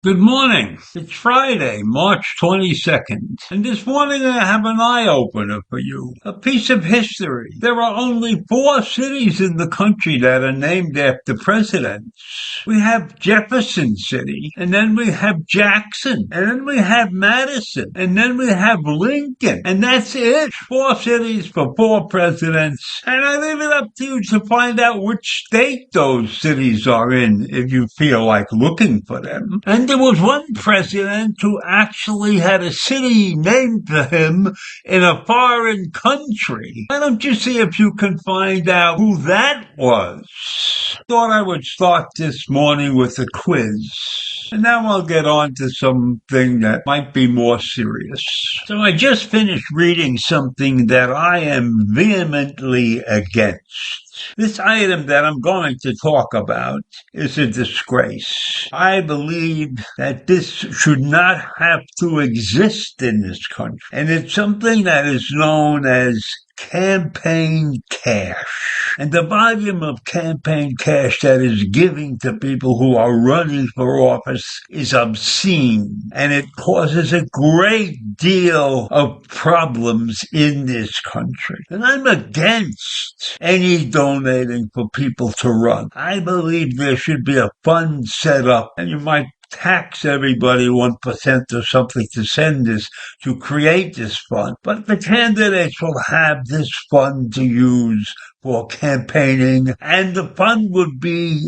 Good morning. It's Friday, March 22nd, and this morning I have an eye-opener for you, a piece of history. There are only 4 cities in the country that are named after presidents. We have Jefferson City, and then we have Jackson, and then we have Madison, and then we have Lincoln, and that's it. 4 cities for 4 presidents, and I leave it up to you to find out which state those cities are in if you feel like looking for them. And there was one president who actually had a city named for him in a foreign country. Why don't you see if you can find out who that was? Thought I would start this morning with a quiz. And now I'll get on to something that might be more serious. So I just finished reading something that I am vehemently against. This item that I'm going to talk about is a disgrace. I believe that this should not have to exist in this country. And it's something that is known as campaign cash. And the volume of campaign cash that is giving to people who are running for office is obscene. And it causes a great deal of problems in this country. And I'm against any donating for people to run. I believe there should be a fund set up, and you might tax everybody 1% or something to send this, to create this fund. But the candidates will have this fund to use for campaigning, and the fund would be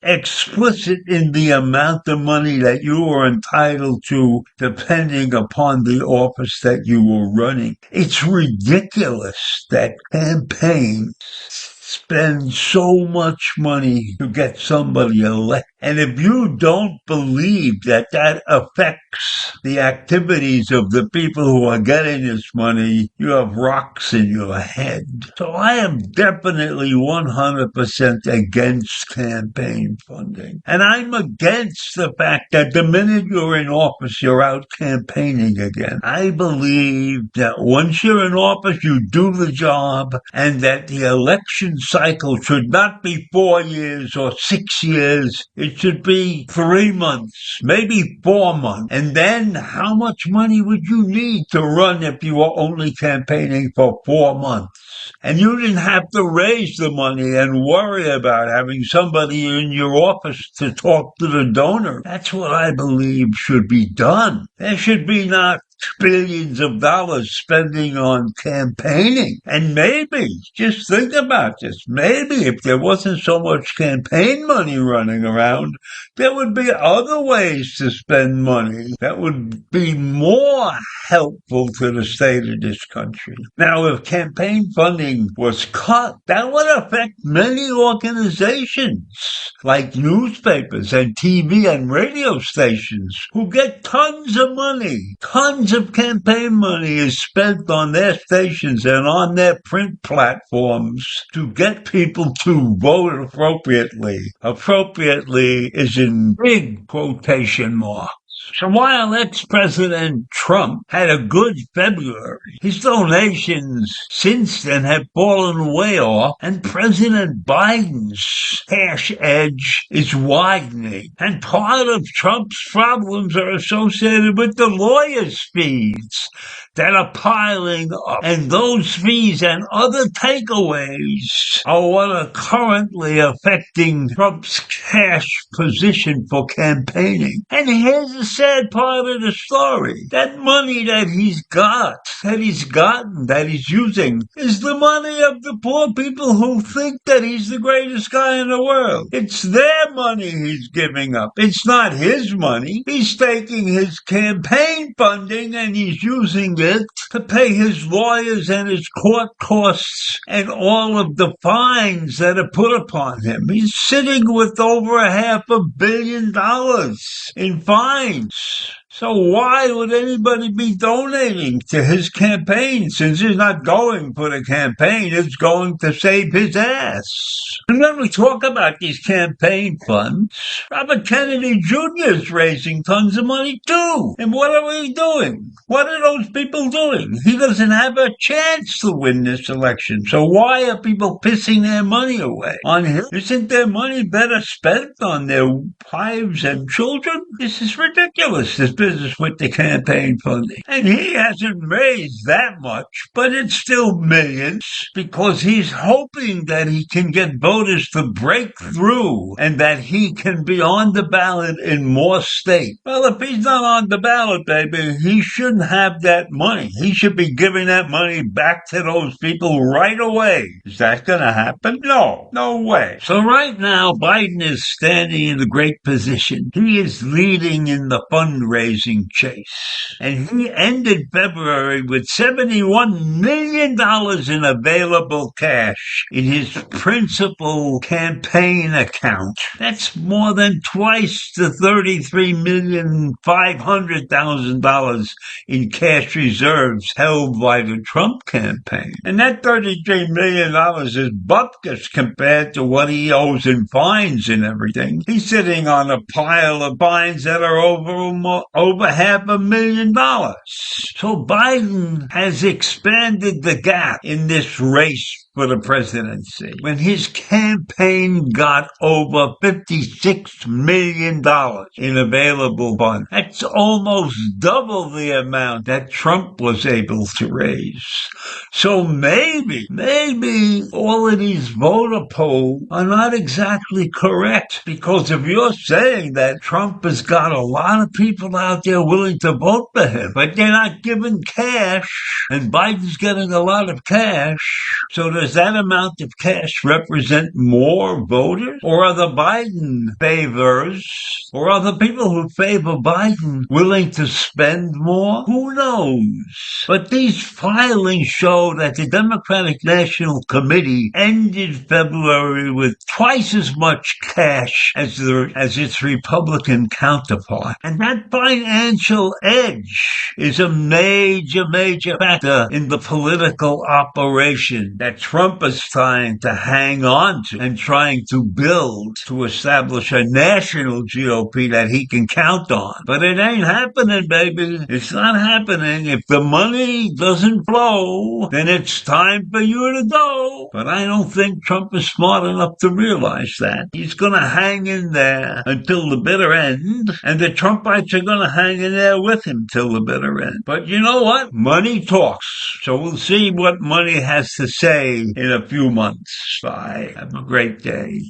explicit in the amount of money that you are entitled to depending upon the office that you were running. It's ridiculous that campaigns spend so much money to get somebody elected. And if you don't believe that that affects the activities of the people who are getting this money, you have rocks in your head. So I am definitely 100% against campaign funding. And I'm against the fact that the minute you're in office, you're out campaigning again. I believe that once you're in office, you do the job, and that the election cycle should not be 4 years or 6 years. It should be 3 months, maybe 4 months. And then how much money would you need to run if you were only campaigning for 4 months? And you didn't have to raise the money and worry about having somebody in your office to talk to the donor. That's what I believe should be done. There should be not billions of dollars spending on campaigning. And maybe, just think about this, maybe if there wasn't so much campaign money running around, there would be other ways to spend money that would be more helpful to the state of this country. Now, if campaign funding was cut, that would affect many organizations like newspapers and TV and radio stations who get tons of money. Tons of campaign money is spent on their stations and on their print platforms to get people to vote appropriately. Appropriately is in big quotation marks. So while ex-President Trump had a good February, his donations since then have fallen way off, and President Biden's cash edge is widening. And part of Trump's problems are associated with the lawyers' fees that are piling up. And those fees and other takeaways are what are currently affecting Trump's cash position for campaigning. And here's the sad part of the story. That money that he's using, is the money of the poor people who think that he's the greatest guy in the world. It's their money he's giving up. It's not his money. He's taking his campaign funding and he's using it it to pay his lawyers and his court costs and all of the fines that are put upon him. He's sitting with over $500 million in fines. So why would anybody be donating to his campaign since he's not going for the campaign? It's going to save his ass. And when we talk about these campaign funds, Robert Kennedy Jr. is raising tons of money too. And what are we doing? What are those people doing? He doesn't have a chance to win this election. So why are people pissing their money away on him? Isn't their money better spent on their wives and children? This is ridiculous, this business with the campaign funding. And he hasn't raised that much, but it's still millions because he's hoping that he can get voters to break through and that he can be on the ballot in more states. Well, if he's not on the ballot, baby, he shouldn't have that money. He should be giving that money back to those people right away. Is that going to happen? No way. So right now, Biden is standing in a great position. He is leading in the fundraising chase. And he ended February with $71 million in available cash in his principal campaign account. That's more than twice the $33,500,000 in cash reserves held by the Trump campaign. And that $33 million is bupkis compared to what he owes in fines and everything. He's sitting on a pile of fines that are over $500,000. So Biden has expanded the gap in this race for the presidency. When his campaign got over $56 million in available funds, that's almost double the amount that Trump was able to raise. So maybe all of these voter polls are not exactly correct, because if you're saying that Trump has got a lot of people out there willing to vote for him, but they're not giving cash, and Biden's getting a lot of cash, so does that amount of cash represent more voters? Or are the Biden favors, or are the people who favor Biden willing to spend more? Who knows? But these filings show that the Democratic National Committee ended February with twice as much cash as its Republican counterpart. And that financial edge is a major factor in the political operation that Trump is trying to hang on to and trying to build to establish a national GOP that he can count on. But it ain't happening, baby. It's not happening. If the money doesn't flow, then it's time for you to go. But I don't think Trump is smart enough to realize that. He's going to hang in there until the bitter end, and the Trumpites are going to hang in there with him till the bitter end. But you know what? Money talks. So we'll see what money has to say in a few months. Bye. Have a great day.